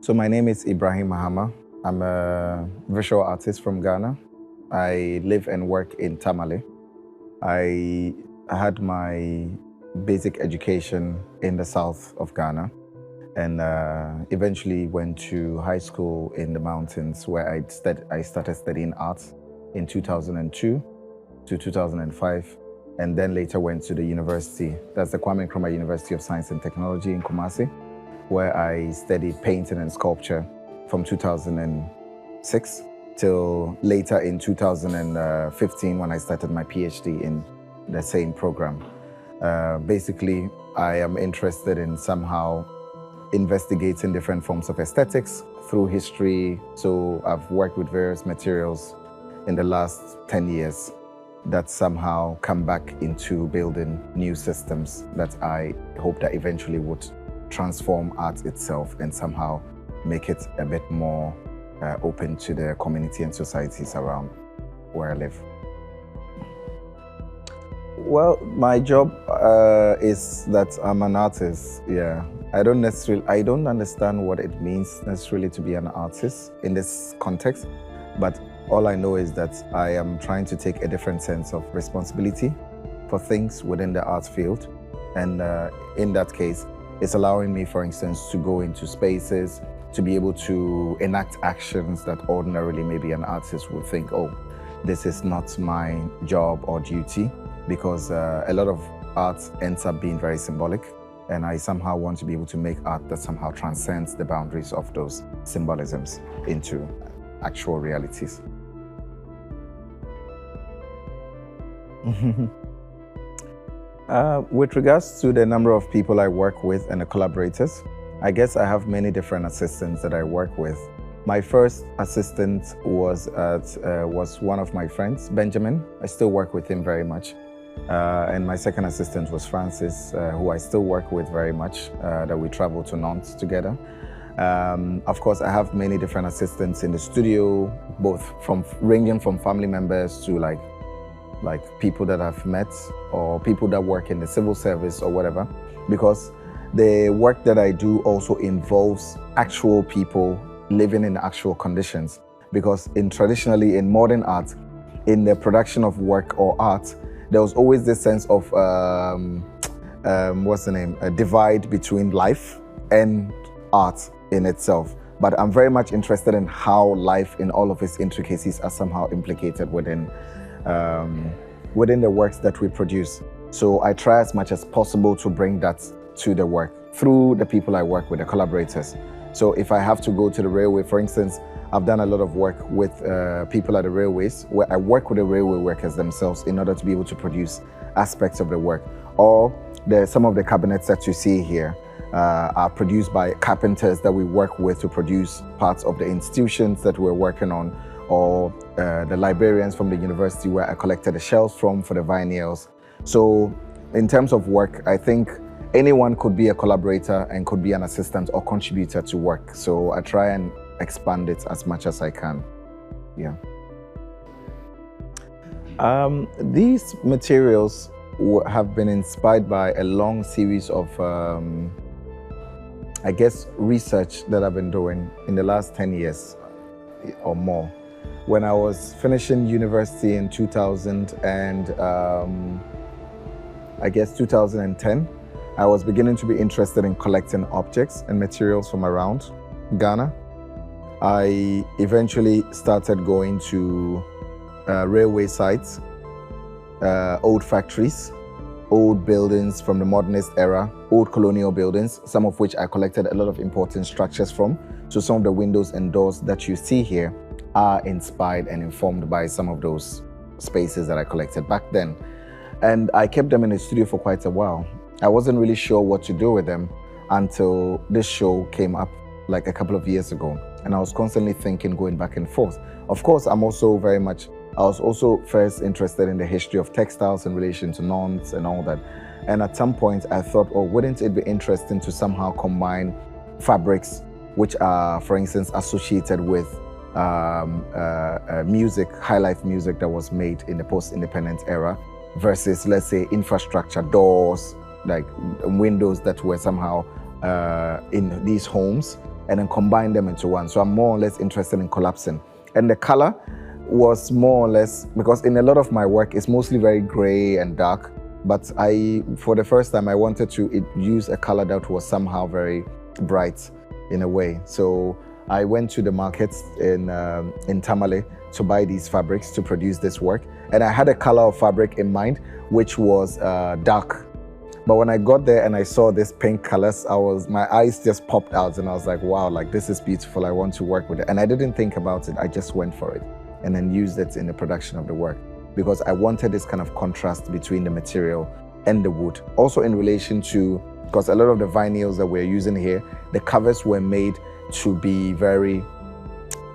So my name is Ibrahim Mahama. I'm a visual artist from Ghana. I live and work in Tamale. I had my basic education in the south of Ghana and eventually went to high school in the mountains where I started studying art in 2002 to 2005, and then later went to the university. That's the Kwame Nkrumah University of Science and Technology in Kumasi, where I studied painting and sculpture from 2006 till later in 2015 when I started my PhD in the same program. Basically, I am interested in somehow investigating different forms of aesthetics through history. So I've worked with various materials in the last 10 years that somehow come back into building new systems that I hope that eventually would transform art itself and somehow make it a bit more open to the community and societies around where I live. Well, my job is that I'm an artist. Yeah, I don't understand what it means necessarily to be an artist in this context, but all I know is that I am trying to take a different sense of responsibility for things within the art field, and in that case, it's allowing me, for instance, to go into spaces, to be able to enact actions that ordinarily maybe an artist would think, oh, this is not my job or duty, because a lot of art ends up being very symbolic, and I somehow want to be able to make art that somehow transcends the boundaries of those symbolisms into actual realities. With regards to the number of people I work with and the collaborators, I guess I have many different assistants that I work with. My first assistant was one of my friends, Benjamin. I still work with him very much. And my second assistant was Francis, who I still work with very much, that we travel to Nantes together. Of course, I have many different assistants in the studio, both ranging from family members to like people that I've met or people that work in the civil service or whatever, because the work that I do also involves actual people living in actual conditions. Because traditionally in modern art, in the production of work or art, there was always this sense of, a divide between life and art in itself. But I'm very much interested in how life in all of its intricacies are somehow implicated within the works that we produce. So I try as much as possible to bring that to the work through the people I work with, the collaborators. So if I have to go to the railway, for instance, I've done a lot of work with people at the railways, where I work with the railway workers themselves in order to be able to produce aspects of the work. Or some of the cabinets that you see here are produced by carpenters that we work with to produce parts of the institutions that we're working on, or the librarians from the university where I collected the shells from for the vinyls. So in terms of work, I think anyone could be a collaborator and could be an assistant or contributor to work. So I try and expand it as much as I can. Yeah. These materials have been inspired by a long series of, I guess, research that I've been doing in the last 10 years or more. When I was finishing university in 2000 and I guess 2010, I was beginning to be interested in collecting objects and materials from around Ghana. I eventually started going to railway sites, old factories, old buildings from the modernist era, old colonial buildings, some of which I collected a lot of important structures from. So some of the windows and doors that you see here are inspired and informed by some of those spaces that I collected back then. And I kept them in the studio for quite a while. I wasn't really sure what to do with them until this show came up like a couple of years ago. And I was constantly thinking, going back and forth. Of course, I was also first interested in the history of textiles in relation to Nantes and all that. And at some point I thought, oh, wouldn't it be interesting to somehow combine fabrics which are, for instance, associated with music, high-life music that was made in the post-independence era versus, let's say, infrastructure, doors, like windows that were somehow in these homes and then combine them into one. So I'm more or less interested in collapsing. And the color was more or less, because in a lot of my work, it's mostly very gray and dark, but for the first time, I wanted to use a color that was somehow very bright in a way. So I went to the markets in Tamale to buy these fabrics to produce this work. And I had a color of fabric in mind, which was dark. But when I got there and I saw this pink colors, my eyes just popped out and I was like, wow, like this is beautiful. I want to work with it. And I didn't think about it. I just went for it and then used it in the production of the work because I wanted this kind of contrast between the material and the wood. Also in relation to, because a lot of the vinyls that we're using here, the covers were made to be very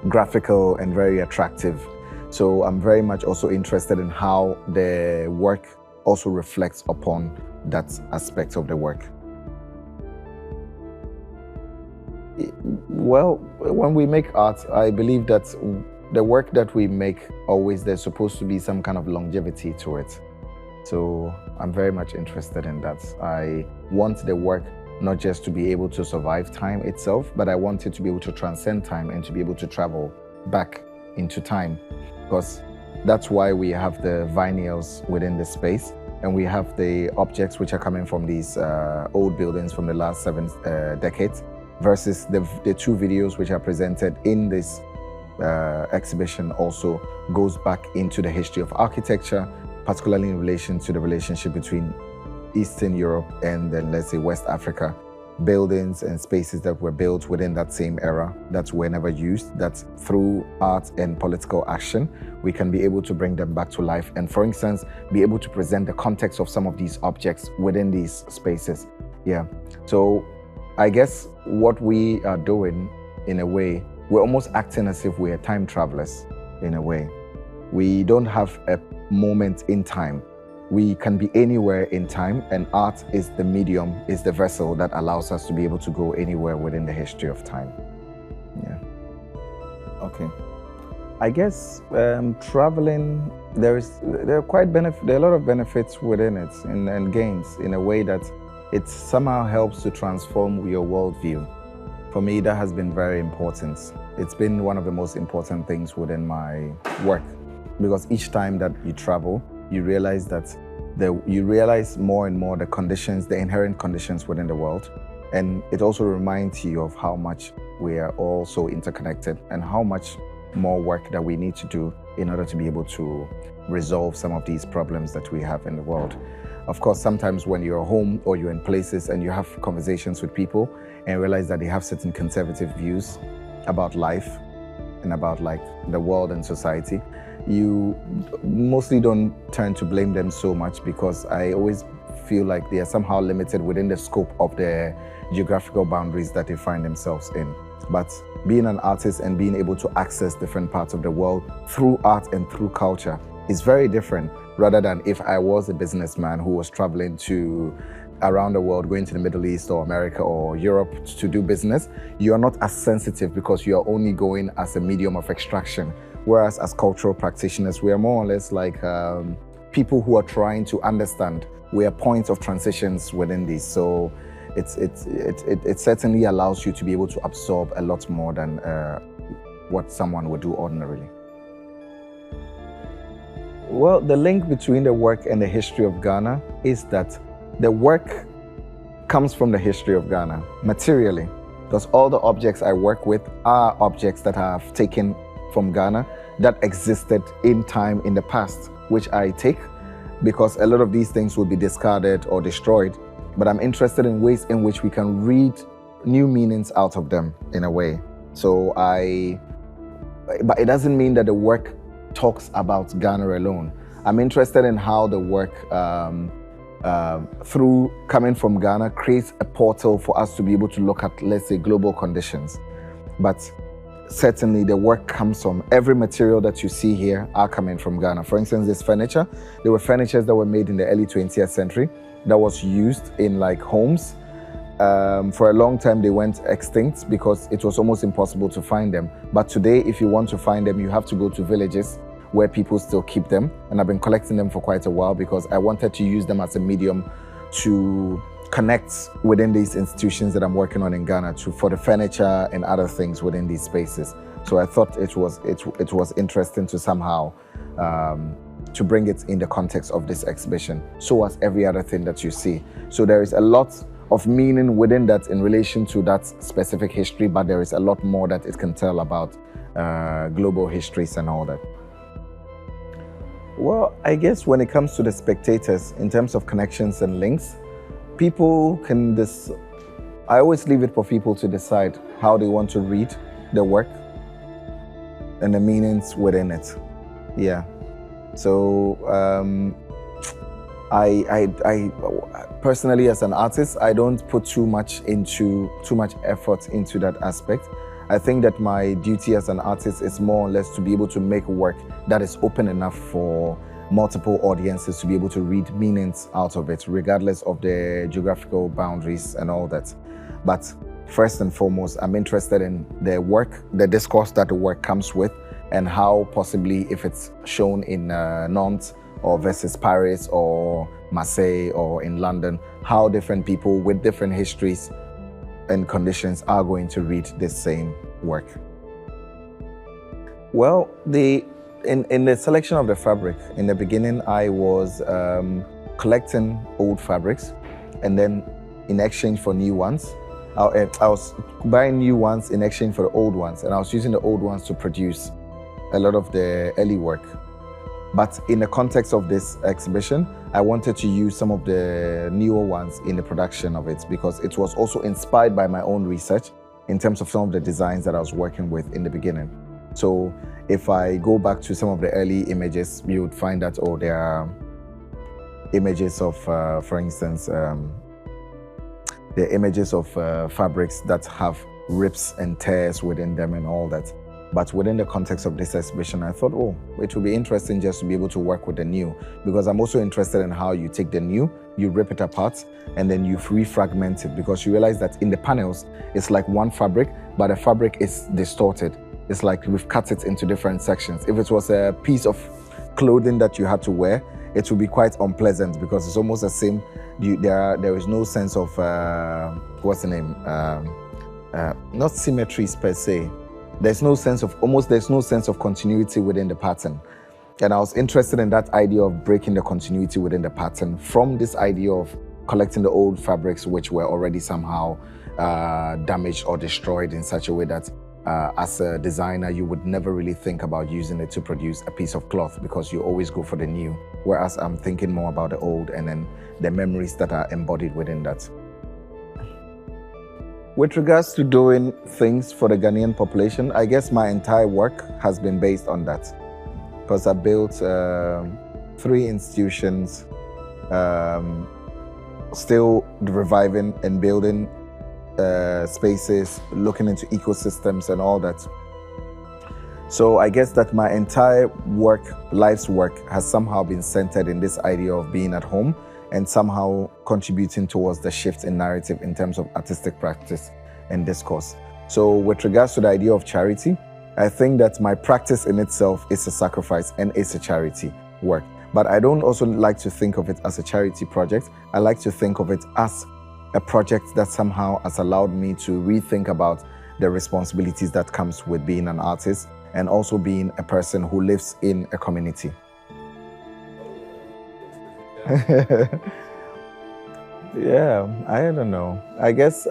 graphical and very attractive. So I'm very much also interested in how the work also reflects upon that aspect of the work. Well, when we make art, I believe that the work that we make, always there's supposed to be some kind of longevity to it. So I'm very much interested in that. I want the work not just to be able to survive time itself, but I want it to be able to transcend time and to be able to travel back into time. Because that's why we have the vinyls within the space, and we have the objects which are coming from these old buildings from the last 7 decades, versus the 2 videos which are presented in this exhibition also goes back into the history of architecture, particularly in relation to the relationship between Eastern Europe and then, let's say, West Africa. Buildings and spaces that were built within that same era that were never used, that through art and political action, we can be able to bring them back to life. And for instance, be able to present the context of some of these objects within these spaces. Yeah. So I guess what we are doing, in a way, we're almost acting as if we're time travelers, in a way. We don't have a moment in time. We can be anywhere in time, and art is the medium, is the vessel that allows us to be able to go anywhere within the history of time. Yeah. Okay. I guess traveling, there are a lot of benefits within it and gains, in a way that it somehow helps to transform your worldview. For me, that has been very important. It's been one of the most important things within my work, because each time that you travel, you realize that you realize more and more the conditions, the inherent conditions within the world. And it also reminds you of how much we are all so interconnected and how much more work that we need to do in order to be able to resolve some of these problems that we have in the world. Of course, sometimes when you're home or you're in places and you have conversations with people and realize that they have certain conservative views about life and about like the world and society, you mostly don't turn to blame them so much, because I always feel like they are somehow limited within the scope of the geographical boundaries that they find themselves in. But being an artist and being able to access different parts of the world through art and through culture is very different, rather than if I was a businessman who was traveling around the world, going to the Middle East or America or Europe to do business. You're not as sensitive because you're only going as a medium of extraction. Whereas as cultural practitioners, we are more or less like people who are trying to understand. We are points of transitions within this. So it certainly allows you to be able to absorb a lot more than what someone would do ordinarily. Well, the link between the work and the history of Ghana is that the work comes from the history of Ghana, materially, because all the objects I work with are objects that I have taken from Ghana that existed in time in the past, which I take because a lot of these things will be discarded or destroyed, but I'm interested in ways in which we can read new meanings out of them in a way. But it doesn't mean that the work talks about Ghana alone. I'm interested in how the work through coming from Ghana creates a portal for us to be able to look at, let's say, global conditions. But certainly the work comes from every material that you see here are coming from Ghana. For instance, this furniture, there were furnitures that were made in the early 20th century that was used in like homes. For a long time, they went extinct because it was almost impossible to find them. But today, if you want to find them, you have to go to villages where people still keep them. And I've been collecting them for quite a while because I wanted to use them as a medium to connect within these institutions that I'm working on in Ghana for the furniture and other things within these spaces. So I thought it was interesting to somehow to bring it in the context of this exhibition. So as every other thing that you see. So there is a lot of meaning within that in relation to that specific history, but there is a lot more that it can tell about global histories and all that. Well, I guess when it comes to the spectators, in terms of connections and links, people can I always leave it for people to decide how they want to read the work and the meanings within it. Yeah. So I personally, as an artist, I don't put too much effort into that aspect. I think that my duty as an artist is more or less to be able to make work that is open enough for multiple audiences to be able to read meanings out of it, regardless of the geographical boundaries and all that. But first and foremost, I'm interested in the work, the discourse that the work comes with, and how possibly if it's shown in Nantes or versus Paris or Marseille or in London, how different people with different histories and conditions are going to read this same work. Well, in the selection of the fabric, in the beginning, I was collecting old fabrics, and then in exchange for new ones, I was buying new ones in exchange for the old ones, and I was using the old ones to produce a lot of the early work. But in the context of this exhibition, I wanted to use some of the newer ones in the production of it because it was also inspired by my own research in terms of some of the designs that I was working with in the beginning. So if I go back to some of the early images, you would find that, oh, there are images of, for instance, the images of fabrics that have rips and tears within them and all that. But within the context of this exhibition, I thought, oh, it would be interesting just to be able to work with the new, because I'm also interested in how you take the new, you rip it apart, and then you refragment it, because you realize that in the panels, it's like one fabric, but the fabric is distorted. It's like we've cut it into different sections. If it was a piece of clothing that you had to wear, it would be quite unpleasant because it's almost the same. There is no sense of, what's the name? Not symmetries per se. There's no sense of continuity within the pattern. And I was interested in that idea of breaking the continuity within the pattern from this idea of collecting the old fabrics which were already somehow damaged or destroyed in such a way that as a designer, you would never really think about using it to produce a piece of cloth because you always go for the new. Whereas I'm thinking more about the old and then the memories that are embodied within that. With regards to doing things for the Ghanaian population, I guess my entire work has been based on that. Because I built 3 institutions, still reviving and building spaces, looking into ecosystems and all that. So I guess that my entire life's work has somehow been centered in this idea of being at home and somehow contributing towards the shift in narrative in terms of artistic practice and discourse. So with regards to the idea of charity, I think that my practice in itself is a sacrifice and it's a charity work. But I don't also like to think of it as a charity project. I like to think of it as a project that somehow has allowed me to rethink about the responsibilities that comes with being an artist and also being a person who lives in a community. Yeah, I don't know. I guess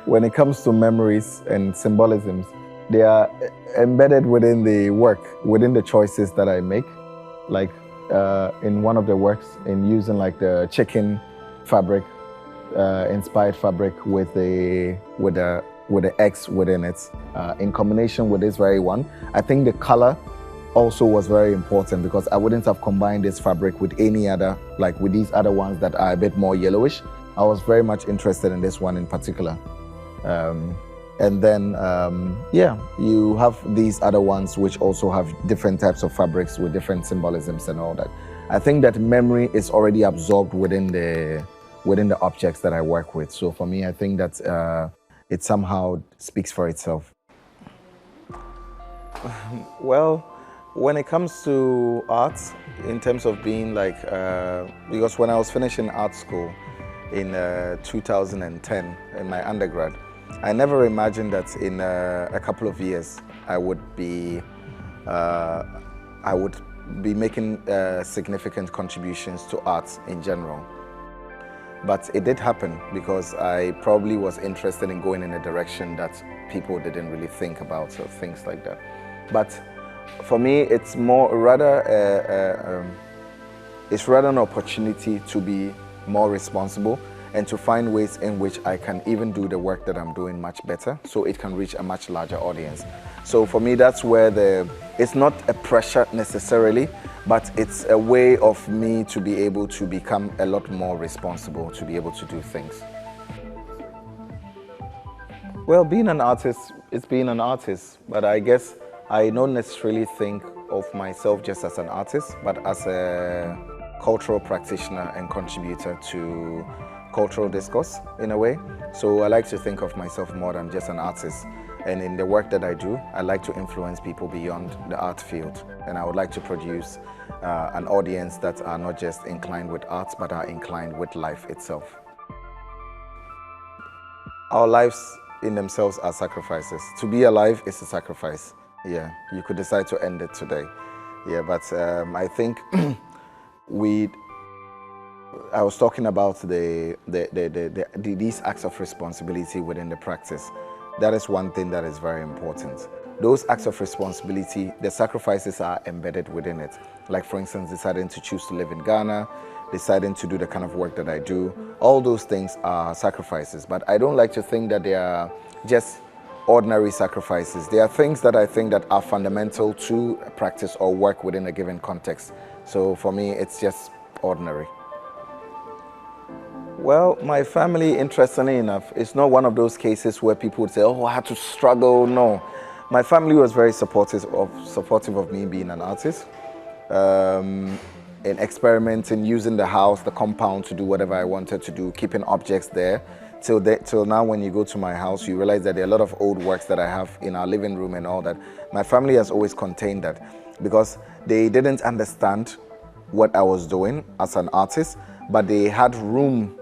when it comes to memories and symbolisms, they are embedded within the work, within the choices that I make. Like in one of the works, in using like the chicken fabric, inspired fabric with the X within it, in combination with this very one. I think the color also was very important because I wouldn't have combined this fabric with any other, like with these other ones that are a bit more yellowish. I was very much interested in this one in particular. And then, yeah, you have these other ones which also have different types of fabrics with different symbolisms and all that. I think that memory is already absorbed within the objects that I work with. So for me, I think that it somehow speaks for itself. Well, when it comes to art, in terms of being like, because when I was finishing art school, in 2010 in my undergrad. I never imagined that in a couple of years I would be making significant contributions to art in general. But it did happen because I probably was interested in going in a direction that people didn't really think about, or things like that. But for me, it's rather an opportunity to be more responsible and to find ways in which I can even do the work that I'm doing much better, so it can reach a much larger audience. So for me, that's where it's not a pressure necessarily, but it's a way of me to be able to become a lot more responsible, to be able to do things. Well, being an artist is being an artist, but I guess I don't necessarily think of myself just as an artist, but as a cultural practitioner and contributor to cultural discourse in a way. So I like to think of myself more than just an artist. And in the work that I do, I like to influence people beyond the art field. And I would like to produce an audience that are not just inclined with art, but are inclined with life itself. Our lives in themselves are sacrifices. To be alive is a sacrifice. Yeah, you could decide to end it today. Yeah, but I think I was talking about these acts of responsibility within the practice. That is one thing that is very important. Those acts of responsibility, the sacrifices are embedded within it. Like, for instance, deciding to choose to live in Ghana, deciding to do the kind of work that I do. All those things are sacrifices, but I don't like to think that they are just ordinary sacrifices. They are things that I think that are fundamental to practice or work within a given context. So for me, it's just ordinary. Well, my family, interestingly enough, it's not one of those cases where people would say, oh, I had to struggle. No. My family was very supportive of me being an artist, in experimenting, using the house, the compound to do whatever I wanted to do, keeping objects there. Till now, when you go to my house, you realize that there are a lot of old works that I have in our living room and all that. My family has always contained that because they didn't understand what I was doing as an artist, but they had room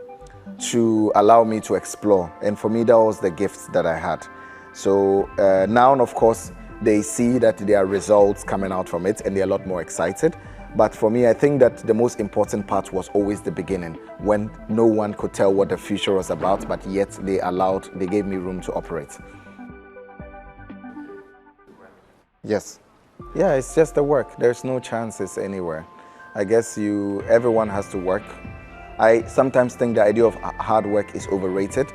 to allow me to explore. And for me, that was the gift that I had. So now, of course, they see that there are results coming out from it and they're a lot more excited. But for me, I think that the most important part was always the beginning, when no one could tell what the future was about, but yet they gave me room to operate. Yes. Yeah, it's just the work. There's no chances anywhere. I guess everyone has to work. I sometimes think the idea of hard work is overrated,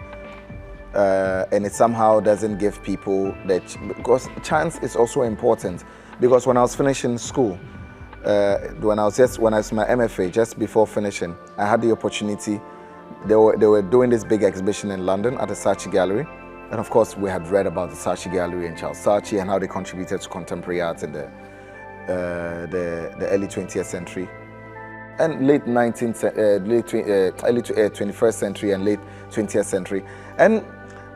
and it somehow doesn't give people that, because chance is also important. Because when I was finishing school, when I was my MFA, just before finishing, I had the opportunity. They were doing this big exhibition in London at the Saatchi Gallery, and of course we had read about the Saatchi Gallery and Charles Saatchi and how they contributed to contemporary art in the early 20th century. And late 21st century and late 20th century. And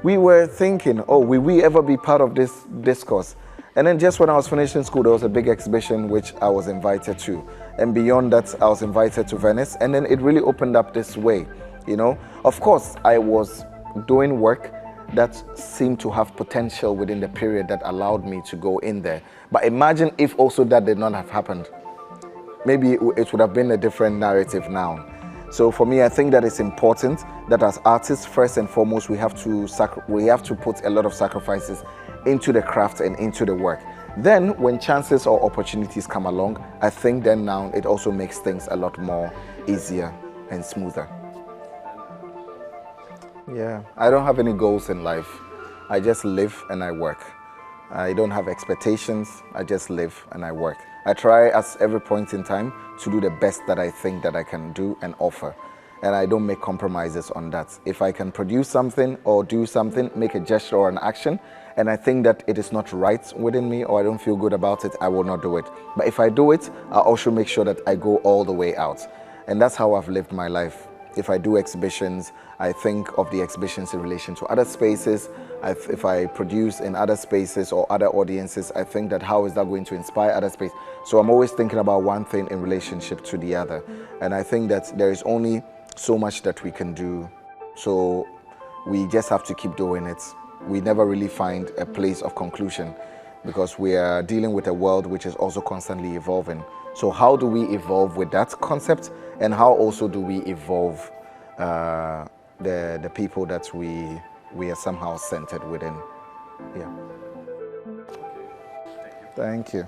we were thinking, oh, will we ever be part of this discourse? And then just when I was finishing school, there was a big exhibition which I was invited to. And beyond that, I was invited to Venice. And then it really opened up this way, you know. Of course, I was doing work that seemed to have potential within the period that allowed me to go in there. But imagine if also that did not have happened. Maybe it would have been a different narrative now. So for me, I think that it's important that as artists, first and foremost, we have to put a lot of sacrifices into the craft and into the work. Then when chances or opportunities come along, I think then now it also makes things a lot more easier and smoother. Yeah, I don't have any goals in life. I just live and I work. I don't have expectations, I just live and I work. I try at every point in time to do the best that I think that I can do and offer. And I don't make compromises on that. If I can produce something or do something, make a gesture or an action, and I think that it is not right within me or I don't feel good about it, I will not do it. But if I do it, I also make sure that I go all the way out. And that's how I've lived my life. If I do exhibitions, I think of the exhibitions in relation to other spaces. If I produce in other spaces or other audiences, I think that how is that going to inspire other spaces? So I'm always thinking about one thing in relationship to the other. And I think that there is only so much that we can do. So we just have to keep doing it. We never really find a place of conclusion because we are dealing with a world which is also constantly evolving. So how do we evolve with that concept, and how also do we evolve the people that we are somehow centered within? Yeah. Thank you.